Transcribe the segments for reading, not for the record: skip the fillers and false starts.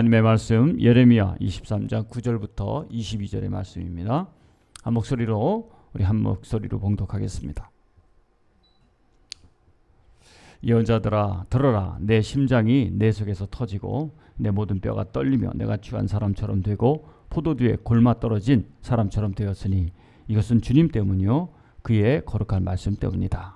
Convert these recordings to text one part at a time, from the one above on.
하나님의 말씀 예레미야 23장 9절부터 22절의 말씀입니다. 한 목소리로 봉독하겠습니다. 예언자들아 들어라. 내 심장이 내 속에서 터지고 내 모든 뼈가 떨리며 내가 취한 사람처럼 되고 포도주에 골마 떨어진 사람처럼 되었으니 이것은 주님 때문이요 그의 거룩한 말씀 때문이다.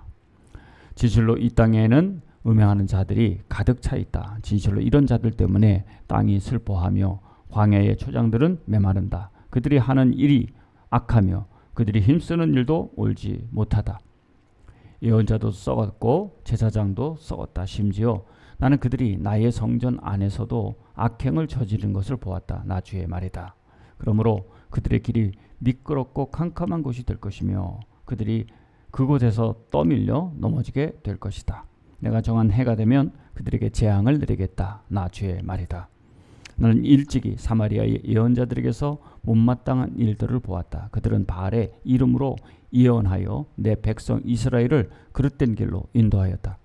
진실로 이 땅에는 음행하는 자들이 가득 차 있다. 진실로 이런 자들 때문에 땅이 슬퍼하며 광야의 초장들은 메마른다. 그들이 하는 일이 악하며 그들이 힘쓰는 일도 옳지 못하다. 예언자도 썩었고 제사장도 썩었다. 심지어 나는 그들이 나의 성전 안에서도 악행을 저지른 것을 보았다. 나 주의 말이다. 그러므로 그들의 길이 미끄럽고 캄캄한 곳이 될 것이며 그들이 그곳에서 떠밀려 넘어지게 될 것이다. 내가 정한 해가 되면 그들에게 재앙을 내리겠다. 나 주의 말이다. 나는 일찍이 사마리아의 예언자들에게서 못마땅한 일들을 보았다. 그들은 바알의 이름으로 예언하여 내 백성 이스라엘을 그릇된 길로 인도하였다.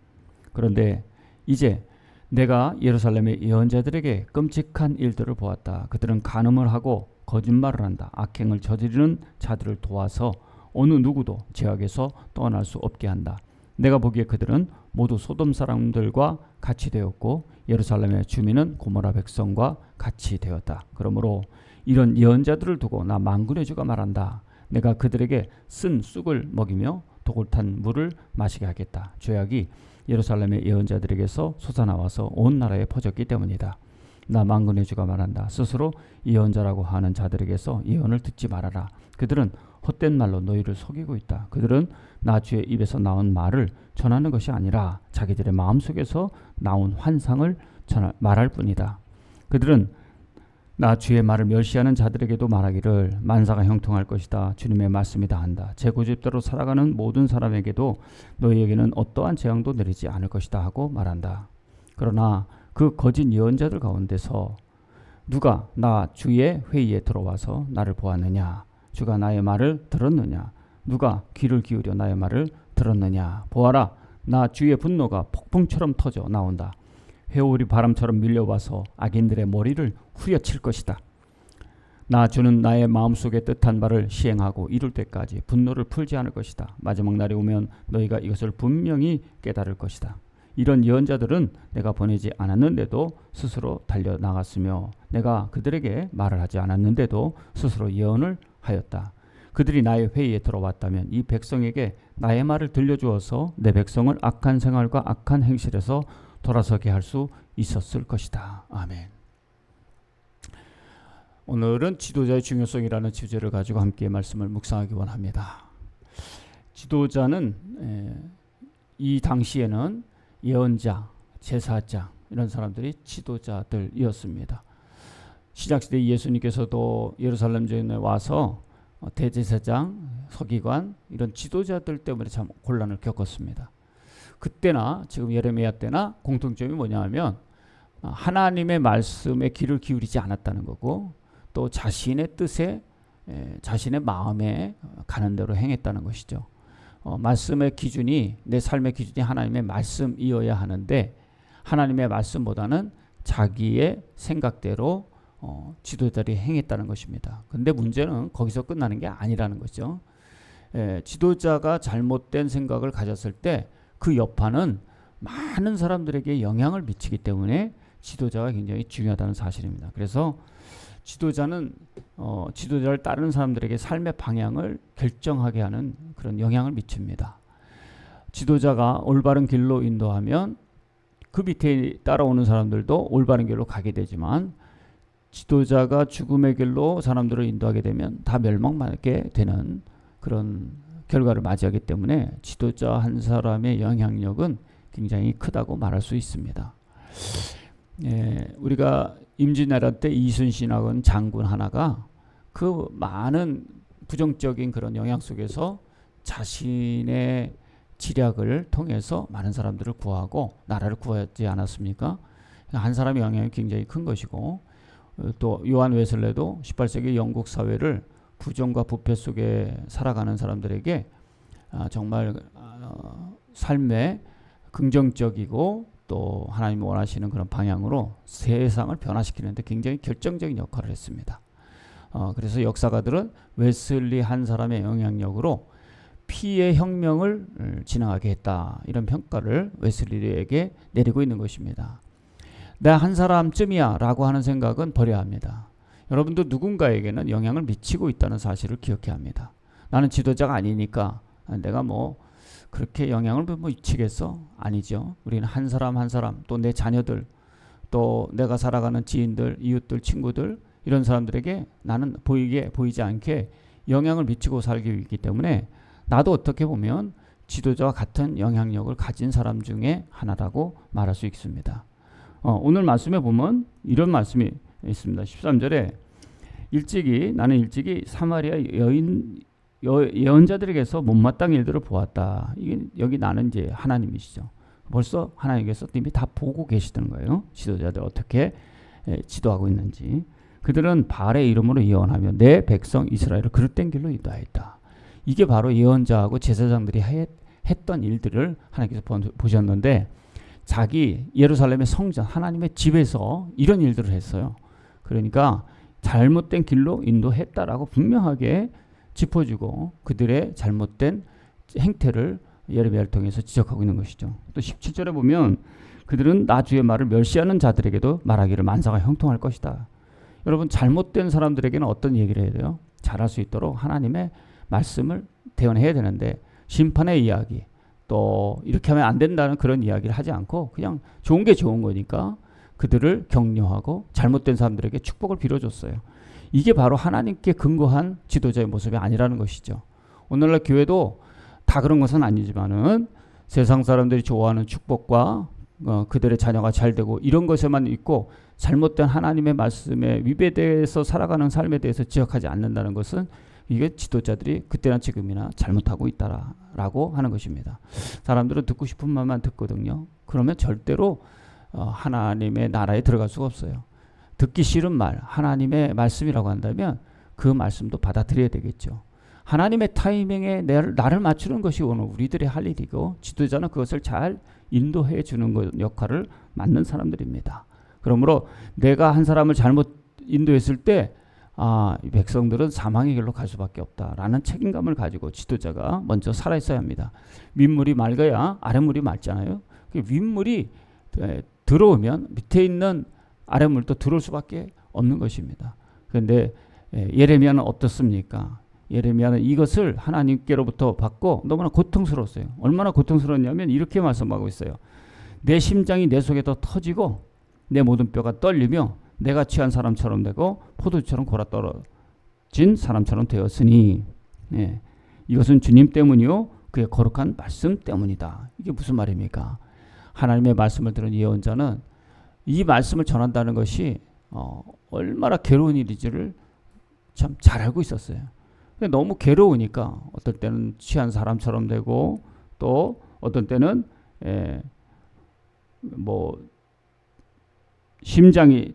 그런데 이제 내가 예루살렘의 예언자들에게 끔찍한 일들을 보았다. 그들은 간음을 하고 거짓말을 한다. 악행을 저지르는 자들을 도와서 어느 누구도 죄악에서 떠날 수 없게 한다. 내가 보기에 그들은 모두 소돔 사람들과 같이 되었고 예루살렘의 주민은 고모라 백성과 같이 되었다. 그러므로 이런 예언자들을 두고 나 만군의 주가 말한다. 내가 그들에게 쓴 쑥을 먹이며 독을 탄 물을 마시게 하겠다. 죄악이 예루살렘의 예언자들에게서 솟아나와서 온 나라에 퍼졌기 때문이다. 나 만군의 주가 말한다. 스스로 예언자라고 하는 자들에게서 예언을 듣지 말아라. 그들은 헛된 말로 너희를 속이고 있다. 그들은 나 주의 입에서 나온 말을 전하는 것이 아니라 자기들의 마음속에서 나온 환상을 말할 뿐이다. 그들은 나 주의 말을 멸시하는 자들에게도 말하기를 만사가 형통할 것이다. 주님의 말씀이다 한다. 제 고집대로 살아가는 모든 사람에게도 너희에게는 어떠한 재앙도 내리지 않을 것이다 하고 말한다. 그러나 그 거짓 예언자들 가운데서 누가 나 주의 회의에 들어와서 나를 보았느냐? 주가 나의 말을 들었느냐? 누가 귀를 기울여 나의 말을 들었느냐? 보아라, 나 주의 분노가 폭풍처럼 터져 나온다. 회오리 바람처럼 밀려와서 악인들의 머리를 후려칠 것이다. 나 주는 나의 마음속에 뜻한 바를 시행하고 이룰 때까지 분노를 풀지 않을 것이다. 마지막 날이 오면 너희가 이것을 분명히 깨달을 것이다. 이런 예언자들은 내가 보내지 않았는데도 스스로 달려나갔으며 내가 그들에게 말을 하지 않았는데도 스스로 예언을 하였다. 그들이 나의 회의에 들어왔다면 이 백성에게 나의 말을 들려주어서 내 백성을 악한 생활과 악한 행실에서 돌아서게 할 수 있었을 것이다. 아멘. 오늘은 지도자의 중요성이라는 주제를 가지고 함께 말씀을 묵상하기 원합니다. 지도자는 이 당시에는 예언자, 제사장 이런 사람들이 지도자들이었습니다. 신약시대 예수님께서도 예루살렘 전에 와서 대제사장, 서기관 이런 지도자들 때문에 참 곤란을 겪었습니다. 그때나 지금 예레미야 때나 공통점이 뭐냐 하면 하나님의 말씀에 귀를 기울이지 않았다는 거고 또 자신의 뜻에 자신의 마음에 가는 대로 행했다는 것이죠. 말씀의 기준이 내 삶의 기준이 하나님의 말씀이어야 하는데 하나님의 말씀보다는 자기의 생각대로 지도자들이 행했다는 것입니다. 근데 문제는 거기서 끝나는 게 아니라는 거죠. 지도자가 잘못된 생각을 가졌을 때 그 여파는 많은 사람들에게 영향을 미치기 때문에 지도자가 굉장히 중요하다는 사실입니다. 그래서 지도자는 지도자를 따르는 사람들에게 삶의 방향을 결정하게 하는 그런 영향을 미칩니다. 지도자가 올바른 길로 인도하면 그 밑에 따라오는 사람들도 올바른 길로 가게 되지만 지도자가 죽음의 길로 사람들을 인도하게 되면 다 멸망하게 되는 그런 결과를 맞이하기 때문에 지도자 한 사람의 영향력은 굉장히 크다고 말할 수 있습니다. 우리가 임진왜란 때 이순신하고는 장군 하나가 그 많은 부정적인 그런 영향 속에서 자신의 지략을 통해서 많은 사람들을 구하고 나라를 구하지 않았습니까? 한 사람의 영향이 굉장히 큰 것이고 또 요한 웨슬레도 18세기 영국 사회를 부정과 부패 속에 살아가는 사람들에게 정말 삶에 긍정적이고 또 하나님이 원하시는 그런 방향으로 세상을 변화시키는데 굉장히 결정적인 역할을 했습니다. 그래서 역사가들은 웨슬리 한 사람의 영향력으로 피의 혁명을 진행하게 했다, 이런 평가를 웨슬리에게 내리고 있는 것입니다. 나 한 사람쯤이야 라고 하는 생각은 버려야 합니다. 여러분도 누군가에게는 영향을 미치고 있다는 사실을 기억해야 합니다. 나는 지도자가 아니니까 내가 뭐 그렇게 영향을 미치겠어? 아니죠. 우리는 한 사람 한 사람, 또 내 자녀들, 또 내가 살아가는 지인들, 이웃들, 친구들, 이런 사람들에게 나는 보이지 않게 영향을 미치고 살기 있기 때문에 나도 어떻게 보면 지도자와 같은 영향력을 가진 사람 중에 하나라고 말할 수 있습니다. 오늘 말씀에 보면 이런 말씀이 있습니다. 13절에 나는 일찍이 사마리아 예언자들에게서 못마땅한 일들을 보았다. 이게 여기 나는 이제 하나님이시죠. 벌써 하나님께서 이미 다 보고 계시던 거예요. 지도자들 어떻게 지도하고 있는지. 그들은 바알의 이름으로 예언하며 내 백성 이스라엘을 그릇된 길로 인도하였다. 이게 바로 예언자하고 제사장들이 했던 일들을 하나님께서 보셨는데, 자기 예루살렘의 성전 하나님의 집에서 이런 일들을 했어요. 그러니까 잘못된 길로 인도했다라고 분명하게 짚어주고 그들의 잘못된 행태를 예레미야를 통해서 지적하고 있는 것이죠. 또 17절에 보면 그들은 나 주의 말을 멸시하는 자들에게도 말하기를 만사가 형통할 것이다. 여러분, 잘못된 사람들에게는 어떤 얘기를 해야 돼요? 잘할 수 있도록 하나님의 말씀을 대언해야 되는데, 심판의 이야기, 또 이렇게 하면 안 된다는 그런 이야기를 하지 않고 그냥 좋은 게 좋은 거니까 그들을 격려하고 잘못된 사람들에게 축복을 빌어줬어요. 이게 바로 하나님께 근거한 지도자의 모습이 아니라는 것이죠. 오늘날 교회도 다 그런 것은 아니지만은 세상 사람들이 좋아하는 축복과 그들의 자녀가 잘 되고 이런 것에만 있고 잘못된 하나님의 말씀에 위배돼서 살아가는 삶에 대해서 지적하지 않는다는 것은 이게 지도자들이 그때나 지금이나 잘못하고 있다라고 하는 것입니다. 사람들은 듣고 싶은 말만 듣거든요. 그러면 절대로 하나님의 나라에 들어갈 수가 없어요. 듣기 싫은 말, 하나님의 말씀이라고 한다면 그 말씀도 받아들여야 되겠죠. 하나님의 타이밍에 나를 맞추는 것이 오늘 우리들의 할 일이고, 지도자는 그것을 잘 인도해 주는 역할을 맡는 사람들입니다. 그러므로 내가 한 사람을 잘못 인도했을 때 이 백성들은 사망의 길로 갈 수밖에 없다라는 책임감을 가지고 지도자가 먼저 살아있어야 합니다. 윗물이 맑아야 아랫물이 맑잖아요. 윗물이 들어오면 밑에 있는 아랫물도 들어올 수밖에 없는 것입니다. 그런데 예레미야는 어떻습니까? 예레미야는 이것을 하나님께로부터 받고 너무나 고통스러웠어요. 얼마나 고통스러웠냐면 이렇게 말씀하고 있어요. 내 심장이 내 속에서 터지고 내 모든 뼈가 떨리며 내가 취한 사람처럼 되고 포도주처럼 골아떨어진 사람처럼 되었으니, 이것은 주님 때문이요 그의 거룩한 말씀 때문이다. 이게 무슨 말입니까? 하나님의 말씀을 들은 예언자는 이 말씀을 전한다는 것이 얼마나 괴로운 일인지를 참 잘 알고 있었어요. 너무 괴로우니까 어떨 때는 취한 사람처럼 되고, 또 어떤 때는 심장이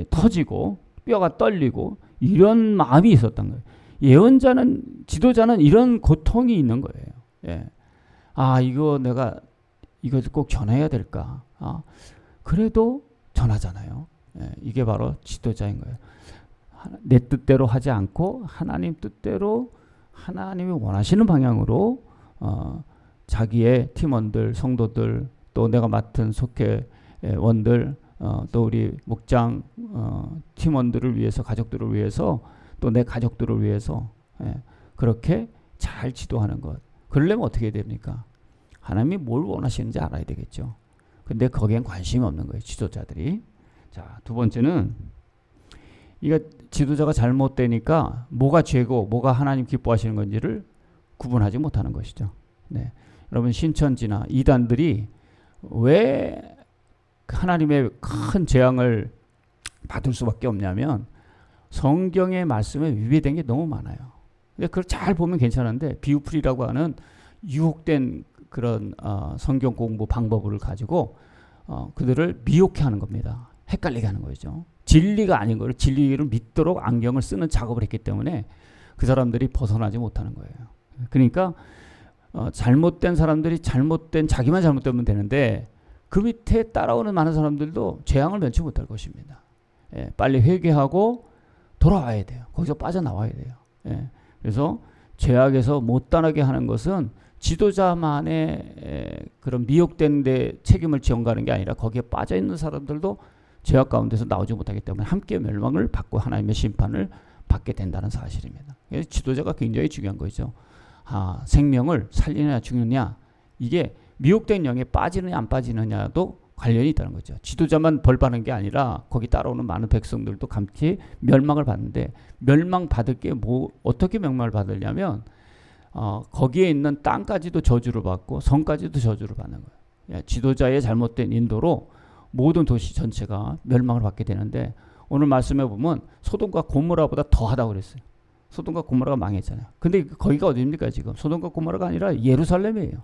터지고 뼈가 떨리고 이런 마음이 있었던 거예요. 예언자는, 지도자는 이런 고통이 있는 거예요. 이거 내가 이것을 꼭 전해야 될까? 그래도 전하잖아요. 이게 바로 지도자인 거예요. 내 뜻대로 하지 않고 하나님 뜻대로, 하나님이 원하시는 방향으로 자기의 팀원들, 성도들, 또 내가 맡은 속회원들, 또 우리 목장 팀원들을 위해서, 가족들을 위해서, 또 내 가족들을 위해서 그렇게 잘 지도하는 것. 그러려면 어떻게 해야 됩니까? 하나님이 뭘 원하시는지 알아야 되겠죠. 근데 거기엔 관심이 없는 거예요, 지도자들이. 자, 두 번째는 이거 지도자가 잘못되니까 뭐가 죄고 뭐가 하나님 기뻐하시는 건지를 구분하지 못하는 것이죠. 여러분, 신천지나 이단들이 왜 하나님의 큰 재앙을 받을 수밖에 없냐면 성경의 말씀에 위배된 게 너무 많아요. 근데 그걸 잘 보면 괜찮은데 비유풀이라고 하는 유혹된 그런 성경 공부 방법을 가지고 그들을 미혹해 하는 겁니다. 헷갈리게 하는 거죠. 진리가 아닌 걸 진리를 믿도록 안경을 쓰는 작업을 했기 때문에 그 사람들이 벗어나지 못하는 거예요. 그러니까 잘못된 사람들이 자기만 잘못되면 되는데 그 밑에 따라오는 많은 사람들도 재앙을 면치 못할 것입니다. 예, 빨리 회개하고 돌아와야 돼요. 거기서 빠져나와야 돼요. 예, 그래서 죄악에서 못 떠나게 하는 것은 지도자만의 그런 미혹된 데 책임을 지어가는 게 아니라 거기에 빠져있는 사람들도 죄악 가운데서 나오지 못하기 때문에 함께 멸망을 받고 하나님의 심판을 받게 된다는 사실입니다. 그래서 지도자가 굉장히 중요한 거죠. 생명을 살리느냐 죽느냐, 이게 미혹된 영에 빠지느냐 안 빠지느냐도 관련이 있다는 거죠. 지도자만 벌 받는 게 아니라 거기 따라오는 많은 백성들도 같이 멸망을 받는데, 멸망받을 게 어떻게 멸망을 받으냐면 거기에 있는 땅까지도 저주를 받고 성까지도 저주를 받는 거예요. 예, 지도자의 잘못된 인도로 모든 도시 전체가 멸망을 받게 되는데, 오늘 말씀해 보면 소돔과 고모라보다 더하다고 그랬어요. 소돔과 고모라가 망했잖아요. 근데 거기가 어디입니까? 지금 소돔과 고모라가 아니라 예루살렘이에요.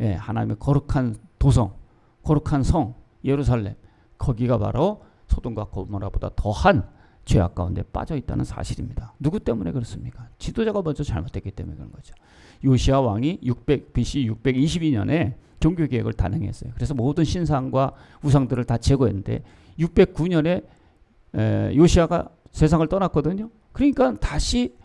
예, 하나님의 거룩한 도성, 거룩한 성 예루살렘, 거기가 바로 소돔과 고모라보다 더한 죄악 가운데 빠져 있다는 사실입니다. 누구 때문에 그렇습니까? 지도자가 먼저 잘못됐기 때문에 그런 거죠. 요시야 왕이 BC 622년에 종교개혁을 단행했어요. 그래서 모든 신상과 우상들을 다 제거했는데 609년에 요시야가 세상을 떠났거든요. 그러니까 다시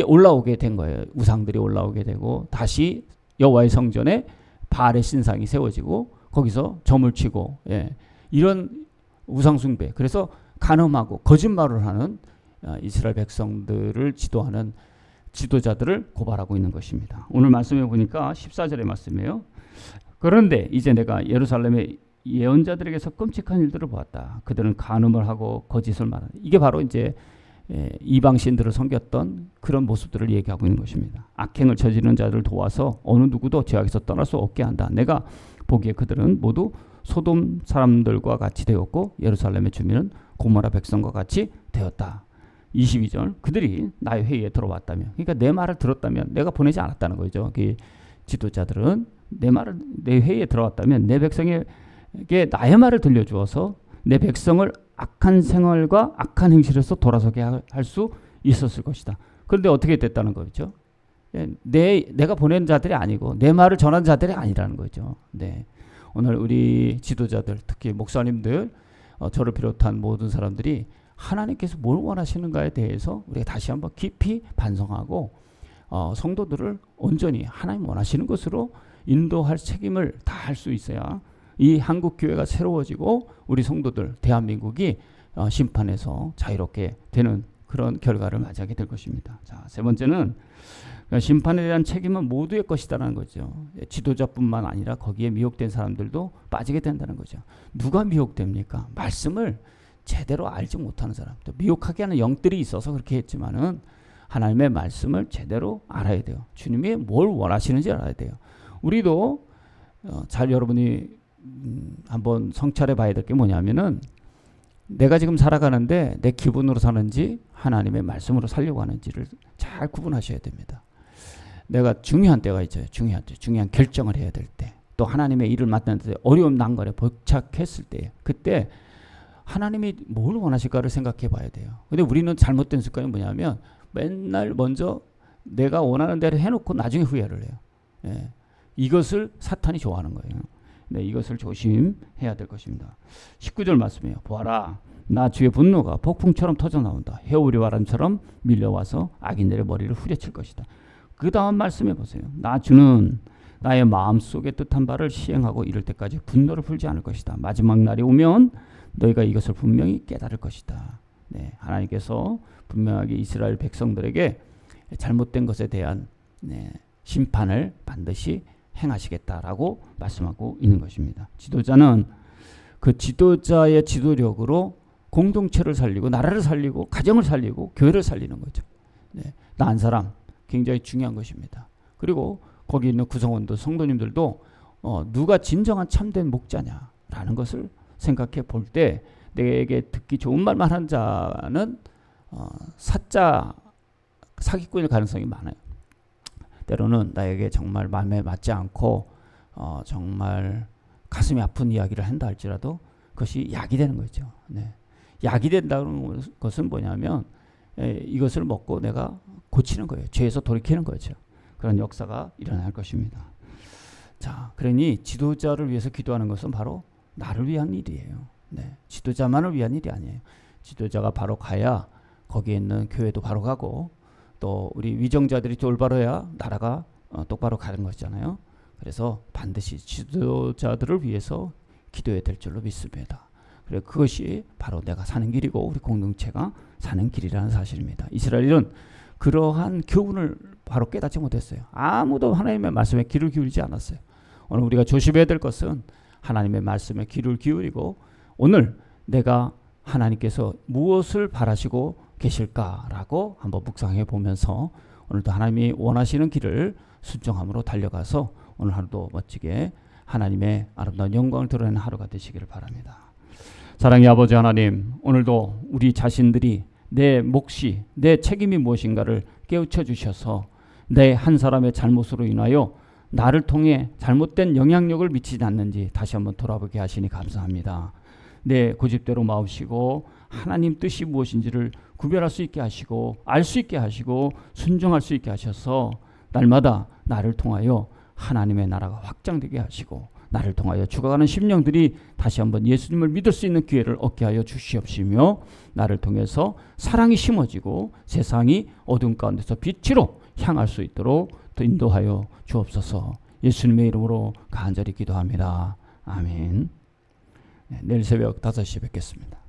올라오게 된 거예요. 우상들이 올라오게 되고 다시 여호와의 성전에 바알의 신상이 세워지고 거기서 점을 치고, 예, 이런 우상 숭배, 그래서 간음하고 거짓말을 하는 이스라엘 백성들을 지도하는 지도자들을 고발하고 있는 것입니다. 오늘 말씀해 보니까 14절의 말씀이에요. 그런데 이제 내가 예루살렘의 예언자들에게서 끔찍한 일들을 보았다. 그들은 간음을 하고 거짓을 말하는, 이게 바로 이제 이방 신들을 섬겼던 그런 모습들을 얘기하고 있는 것입니다. 악행을 저지르는 자들을 도와서 어느 누구도 죄악에서 떠날 수 없게 한다. 내가 보기에 그들은 모두 소돔 사람들과 같이 되었고 예루살렘의 주민은 고모라 백성과 같이 되었다. 22절, 그들이 나의 회의에 들어왔다면, 그러니까 내 말을 들었다면, 내가 보내지 않았다는 거죠. 그 지도자들은 내 회의에 들어왔다면 내 백성에게 나의 말을 들려주어서 내 백성을 악한 생활과 악한 행실에서 돌아서게 할 수 있었을 것이다. 그런데 어떻게 됐다는 거죠? 내가 보낸 자들이 아니고 내 말을 전한 자들이 아니라는 거죠. 네. 오늘 우리 지도자들, 특히 목사님들, 저를 비롯한 모든 사람들이 하나님께서 뭘 원하시는가에 대해서 우리가 다시 한번 깊이 반성하고 성도들을 온전히 하나님 원하시는 것으로 인도할 책임을 다할 수 있어야 이 한국 교회가 새로워지고 우리 성도들, 대한민국이 심판에서 자유롭게 되는 그런 결과를 맞이하게 될 것입니다. 자, 세 번째는 심판에 대한 책임은 모두의 것이다라는 거죠. 지도자뿐만 아니라 거기에 미혹된 사람들도 빠지게 된다는 거죠. 누가 미혹됩니까? 말씀을 제대로 알지 못하는 사람, 또 미혹하게 하는 영들이 있어서 그렇게 했지만은 하나님의 말씀을 제대로 알아야 돼요. 주님이 뭘 원하시는지 알아야 돼요. 우리도 잘 여러분이 한번 성찰해 봐야 될 게 뭐냐면은, 내가 지금 살아가는데 내 기분으로 사는지 하나님의 말씀으로 살려고 하는지를 잘 구분하셔야 됩니다. 내가 중요한 때가 있어요. 중요한 결정을 해야 될 때, 또 하나님의 일을 맡는데 어려운 난관에 봉착했을 때, 그때 하나님이 뭘 원하실까를 생각해 봐야 돼요. 근데 우리는 잘못된 습관이 뭐냐면 맨날 먼저 내가 원하는 대로 해놓고 나중에 후회를 해요. 예. 이것을 사탄이 좋아하는 거예요. 네, 이것을 조심해야 될 것입니다. 19절 말씀이에요. 보아라, 나 주의 분노가 폭풍처럼 터져 나온다. 해오리 바람처럼 밀려와서 악인들의 머리를 후려칠 것이다. 그 다음 말씀해 보세요. 나 주는 나의 마음속에 뜻한 바를 시행하고 이를 때까지 분노를 풀지 않을 것이다. 마지막 날이 오면 너희가 이것을 분명히 깨달을 것이다. 네, 하나님께서 분명하게 이스라엘 백성들에게 잘못된 것에 대한 심판을 반드시 행하시겠다라고 말씀하고 있는 것입니다. 지도자는 그 지도자의 지도력으로 공동체를 살리고 나라를 살리고 가정을 살리고 교회를 살리는 거죠. 네, 나 한 사람 굉장히 중요한 것입니다. 그리고 거기 있는 구성원들, 성도님들도 누가 진정한 참된 목자냐라는 것을 생각해 볼 때, 내게 듣기 좋은 말만 하는 자는 사자 사기꾼일 가능성이 많아요. 때로는 나에게 정말 마음에 맞지 않고 정말 가슴이 아픈 이야기를 한다 할지라도 그것이 약이 되는 거죠. 네. 약이 된다는 것은 뭐냐면 이것을 먹고 내가 고치는 거예요. 죄에서 돌이키는 거죠. 그런 역사가 일어날 것입니다. 자, 그러니 지도자를 위해서 기도하는 것은 바로 나를 위한 일이에요. 네, 지도자만을 위한 일이 아니에요. 지도자가 바로 가야 거기에 있는 교회도 바로 가고 또 우리 위정자들이 올바로야 나라가 똑바로 가는 것이잖아요. 그래서 반드시 지도자들을 위해서 기도해야 될 줄로 믿습니다. 그래서 그것이 바로 내가 사는 길이고 우리 공동체가 사는 길이라는 사실입니다. 이스라엘은 그러한 교훈을 바로 깨닫지 못했어요. 아무도 하나님의 말씀에 귀를 기울이지 않았어요. 오늘 우리가 조심해야 될 것은 하나님의 말씀에 귀를 기울이고 오늘 내가 하나님께서 무엇을 바라시고 계실까라고 한번 묵상해 보면서 오늘도 하나님이 원하시는 길을 순종함으로 달려가서 오늘 하루도 멋지게 하나님의 아름다운 영광을 드러내는 하루가 되시기를 바랍니다. 사랑의 아버지 하나님, 오늘도 우리 자신들이 내 몫이, 내 책임이 무엇인가를 깨우쳐 주셔서 내 한 사람의 잘못으로 인하여 나를 통해 잘못된 영향력을 미치지 않는지 다시 한번 돌아보게 하시니 감사합니다. 내 고집대로 마우시고 하나님 뜻이 무엇인지를 구별할 수 있게 하시고 알 수 있게 하시고 순종할 수 있게 하셔서 날마다 나를 통하여 하나님의 나라가 확장되게 하시고 나를 통하여 죽어가는 심령들이 다시 한번 예수님을 믿을 수 있는 기회를 얻게 하여 주시옵시며 나를 통해서 사랑이 심어지고 세상이 어둠 가운데서 빛으로 향할 수 있도록 또 인도하여 주옵소서. 예수님의 이름으로 간절히 기도합니다. 아멘. 내일 새벽 5시에 뵙겠습니다.